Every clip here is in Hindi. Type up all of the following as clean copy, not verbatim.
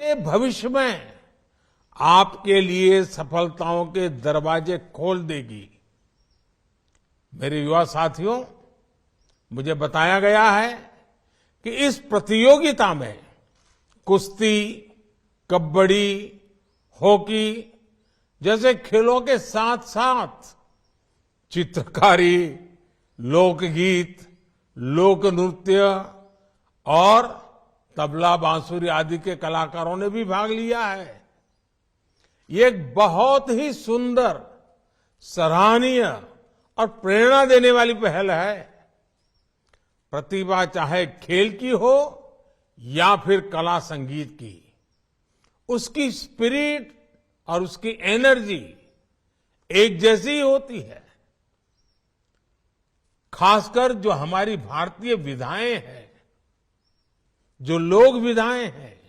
ये भविष्य में आपके लिए सफलताओं के दरवाजे खोल देगी। मेरे युवा साथियों, मुझे बताया गया है कि इस प्रतियोगिता में कुश्ती, कबड्डी, हॉकी जैसे खेलों के साथ साथ चित्रकारी, लोकगीत, लोक नृत्य और तबला, बांसुरी आदि के कलाकारों ने भी भाग लिया है। ये एक बहुत ही सुंदर, सराहनीय और प्रेरणा देने वाली पहल है। प्रतिभा चाहे खेल की हो या फिर कला संगीत की, उसकी स्पिरिट और उसकी एनर्जी एक जैसी ही होती है। खासकर जो हमारी भारतीय विधाएं हैं, जो लोक विधाएं हैं,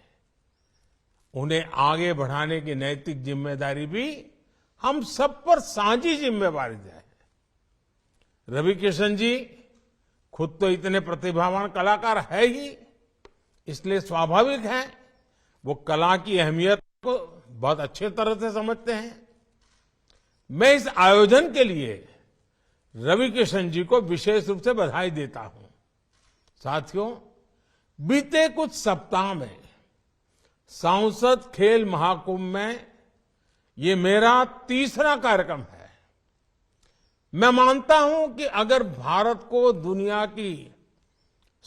उन्हें आगे बढ़ाने की नैतिक जिम्मेदारी भी हम सब पर साझी जिम्मेवारी है। रवि किशन जी खुद तो इतने प्रतिभावान कलाकार है ही, इसलिए स्वाभाविक है वो कला की अहमियत को बहुत अच्छे तरह से समझते हैं। मैं इस आयोजन के लिए रवि किशन जी को विशेष रूप से बधाई देता हूं। साथियों, बीते कुछ सप्ताह में सांसद खेल महाकुंभ में ये मेरा तीसरा कार्यक्रम है। मैं मानता हूं कि अगर भारत को दुनिया की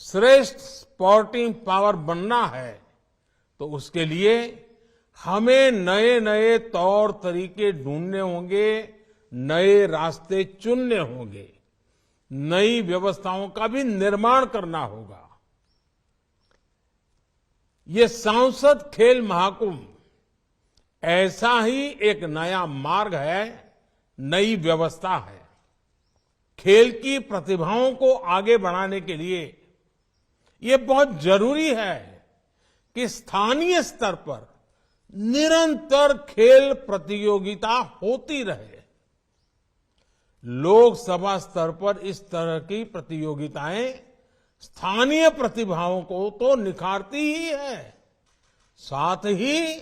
श्रेष्ठ स्पोर्टिंग पावर बनना है तो उसके लिए हमें नए नए तौर तरीके ढूंढने होंगे, नए रास्ते चुनने होंगे, नई व्यवस्थाओं का भी निर्माण करना होगा। ये सांसद खेल महाकुंभ ऐसा ही एक नया मार्ग है, नई व्यवस्था है। खेल की प्रतिभाओं को आगे बढ़ाने के लिए ये बहुत जरूरी है कि स्थानीय स्तर पर निरंतर खेल प्रतियोगिता होती रहे। लोकसभा स्तर पर इस तरह की प्रतियोगिताएं स्थानीय प्रतिभाओं को तो निखारती ही है, साथ ही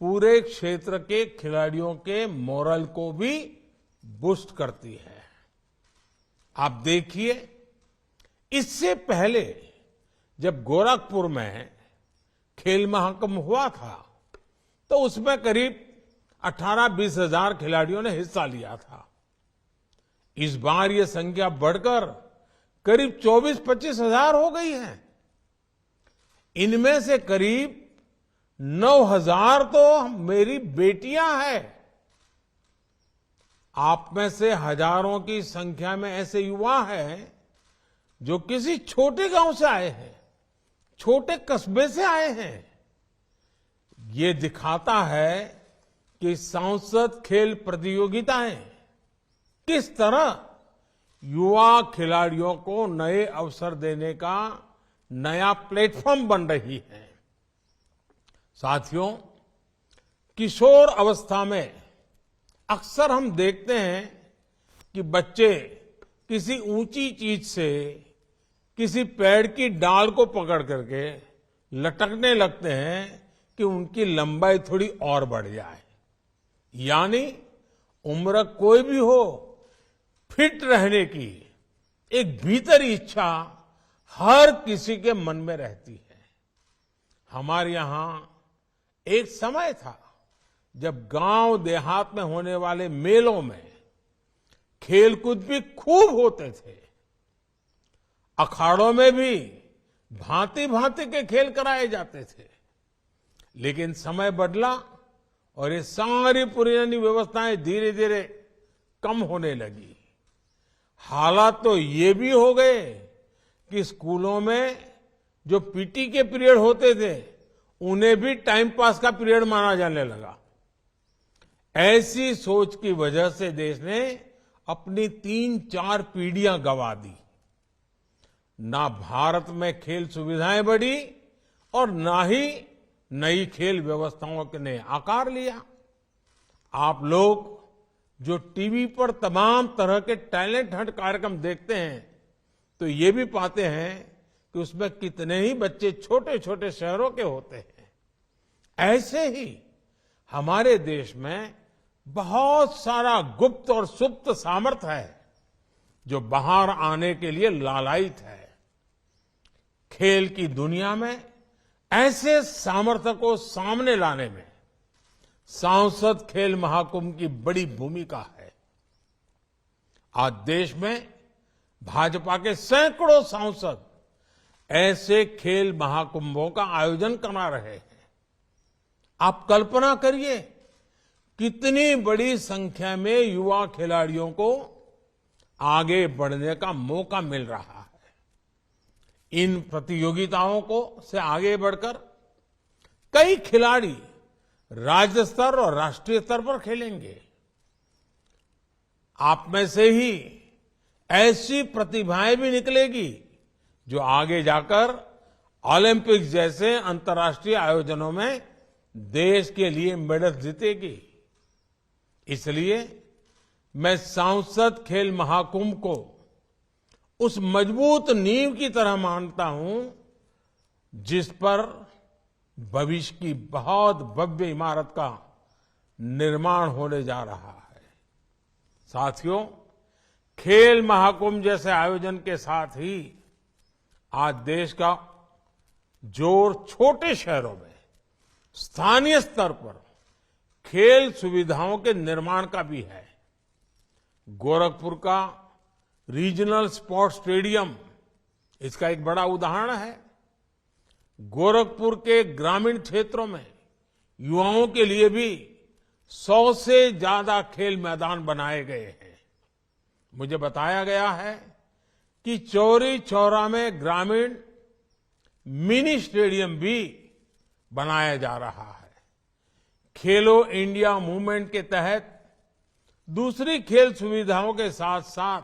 पूरे क्षेत्र के खिलाड़ियों के मोरल को भी बूस्ट करती है। आप देखिए, इससे पहले जब गोरखपुर में खेल महाकुंभ हुआ था तो उसमें करीब 18-20 हजार खिलाड़ियों ने हिस्सा लिया था। इस बार ये संख्या बढ़कर करीब 24-25 हजार हो गई है। इनमें से करीब 9,000 तो मेरी बेटियां हैं। आप में से हजारों की संख्या में ऐसे युवा हैं जो किसी छोटे गांव से आए हैं, छोटे कस्बे से आए हैं। ये दिखाता है कि सांसद खेल प्रतियोगिताएं किस तरह युवा खिलाड़ियों को नए अवसर देने का नया प्लेटफॉर्म बन रही है। साथियों, किशोर अवस्था में अक्सर हम देखते हैं कि बच्चे किसी ऊंची चीज से, किसी पेड़ की डाल को पकड़ करके लटकने लगते हैं कि उनकी लंबाई थोड़ी और बढ़ जाए। यानी उम्र कोई भी हो, फिट रहने की एक भीतरी इच्छा हर किसी के मन में रहती है। हमारे यहां एक समय था जब गांव देहात में होने वाले मेलों में खेलकूद भी खूब होते थे। अखाड़ों में भी भांति भांति के खेल कराए जाते थे। लेकिन समय बदला और ये सारी पुरानी व्यवस्थाएं धीरे धीरे कम होने लगी। हालात तो ये भी हो गए कि स्कूलों में जो पीटी के पीरियड होते थे उन्हें भी टाइम पास का पीरियड माना जाने लगा। ऐसी सोच की वजह से देश ने अपनी 3-4 पीढ़ियां गंवा दी। ना भारत में खेल सुविधाएं बढ़ी और ना ही नई खेल व्यवस्थाओं ने आकार लिया। आप लोग जो टीवी पर तमाम तरह के टैलेंट हंट कार्यक्रम देखते हैं तो ये भी पाते हैं कि उसमें कितने ही बच्चे छोटे छोटे शहरों के होते हैं। ऐसे ही हमारे देश में बहुत सारा गुप्त और सुप्त सामर्थ्य है जो बाहर आने के लिए लालायित है। खेल की दुनिया में ऐसे सामर्थ्य को सामने लाने में सांसद खेल महाकुंभ की बड़ी भूमिका है। आज देश में भाजपा के सैकड़ों सांसद ऐसे खेल महाकुंभों का आयोजन करा रहे हैं। आप कल्पना करिए कितनी बड़ी संख्या में युवा खिलाड़ियों को आगे बढ़ने का मौका मिल रहा है। इन प्रतियोगिताओं को से आगे बढ़कर कई खिलाड़ी राज्य स्तर और राष्ट्रीय स्तर पर खेलेंगे। आप में से ही ऐसी प्रतिभाएं भी निकलेगी जो आगे जाकर ओलंपिक जैसे अंतर्राष्ट्रीय आयोजनों में देश के लिए मेडल जीतेगी। इसलिए मैं सांसद खेल महाकुंभ को उस मजबूत नींव की तरह मानता हूं जिस पर भविष्य की बहुत भव्य इमारत का निर्माण होने जा रहा है। साथियों, खेल महाकुंभ जैसे आयोजन के साथ ही आज देश का जोर छोटे शहरों में स्थानीय स्तर पर खेल सुविधाओं के निर्माण का भी है। गोरखपुर का रीजनल स्पोर्ट्स स्टेडियम इसका एक बड़ा उदाहरण है। गोरखपुर के ग्रामीण क्षेत्रों में युवाओं के लिए भी 100 से ज्यादा खेल मैदान बनाए गए हैं। मुझे बताया गया है कि चौरी चौरा में ग्रामीण मिनी स्टेडियम भी बनाया जा रहा है। खेलो इंडिया मूवमेंट के तहत दूसरी खेल सुविधाओं के साथ साथ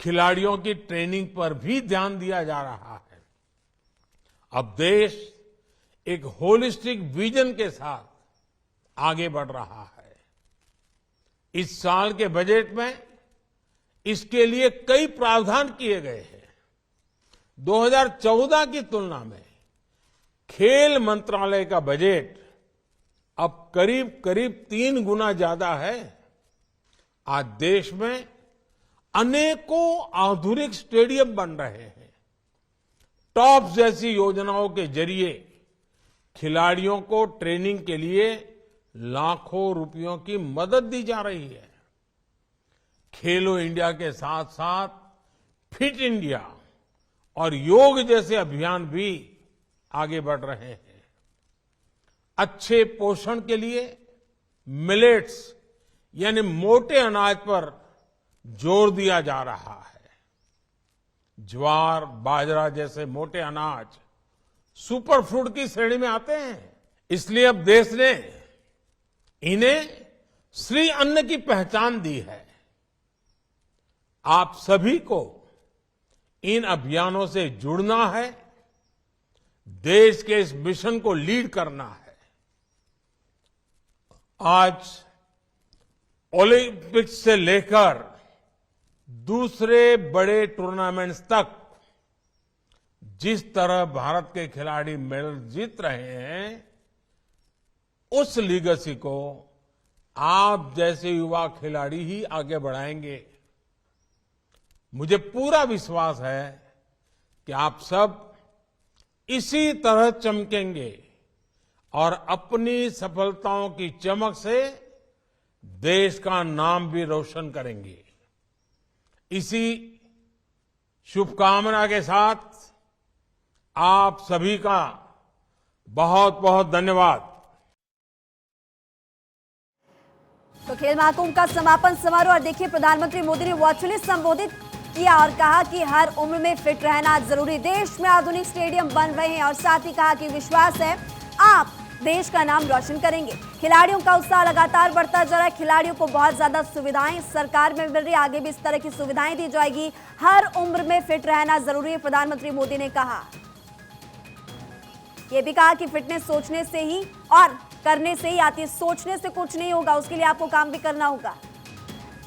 खिलाड़ियों की ट्रेनिंग पर भी ध्यान दिया जा रहा है। अब देश एक होलिस्टिक विजन के साथ आगे बढ़ रहा है। इस साल के बजट में इसके लिए कई प्रावधान किए गए हैं। 2014 की तुलना में खेल मंत्रालय का बजट अब करीब करीब 3 गुना ज्यादा है। आज देश में अनेकों आधुनिक स्टेडियम बन रहे हैं। टॉप्स जैसी योजनाओं के जरिए खिलाड़ियों को ट्रेनिंग के लिए लाखों रुपयों की मदद दी जा रही है। खेलो इंडिया के साथ साथ फिट इंडिया और योग जैसे अभियान भी आगे बढ़ रहे हैं। अच्छे पोषण के लिए मिलेट्स यानी मोटे अनाज पर जोर दिया जा रहा है। ज्वार, बाजरा जैसे मोटे अनाज सुपर फूड की श्रेणी में आते हैं। इसलिए अब देश ने इन्हें श्री अन्न की पहचान दी है। आप सभी को इन अभियानों से जुड़ना है, देश के इस मिशन को लीड करना है। आज ओलंपिक्स से लेकर दूसरे बड़े टूर्नामेंट्स तक जिस तरह भारत के खिलाड़ी मेडल जीत रहे हैं, उस लीगेसी को आप जैसे युवा खिलाड़ी ही आगे बढ़ाएंगे। मुझे पूरा विश्वास है कि आप सब इसी तरह चमकेंगे और अपनी सफलताओं की चमक से देश का नाम भी रोशन करेंगे। इसी शुभकामना के साथ आप सभी का बहुत बहुत धन्यवाद। तो खेल महाकुंभ का समापन समारोह और देखिए प्रधानमंत्री मोदी ने वर्चुअली संबोधित किया और कहा कि हर उम्र में फिट रहना जरूरी। देश में आधुनिक स्टेडियम बन रहे हैं और साथ ही कहा कि विश्वास है आप देश का नाम रोशन करेंगे। खिलाड़ियों का उत्साह लगातार बढ़ता जा रहा है। खिलाड़ियों को बहुत ज्यादा सुविधाएं सरकार में मिल रही है, आगे भी इस तरह की सुविधाएं दी जाएगी। हर उम्र में फिट रहना जरूरी है, प्रधानमंत्री मोदी ने कहा। यह भी कहा कि फिटनेस सोचने से ही और करने से ही आती है, सोचने से कुछ नहीं होगा, उसके लिए आपको काम भी करना होगा।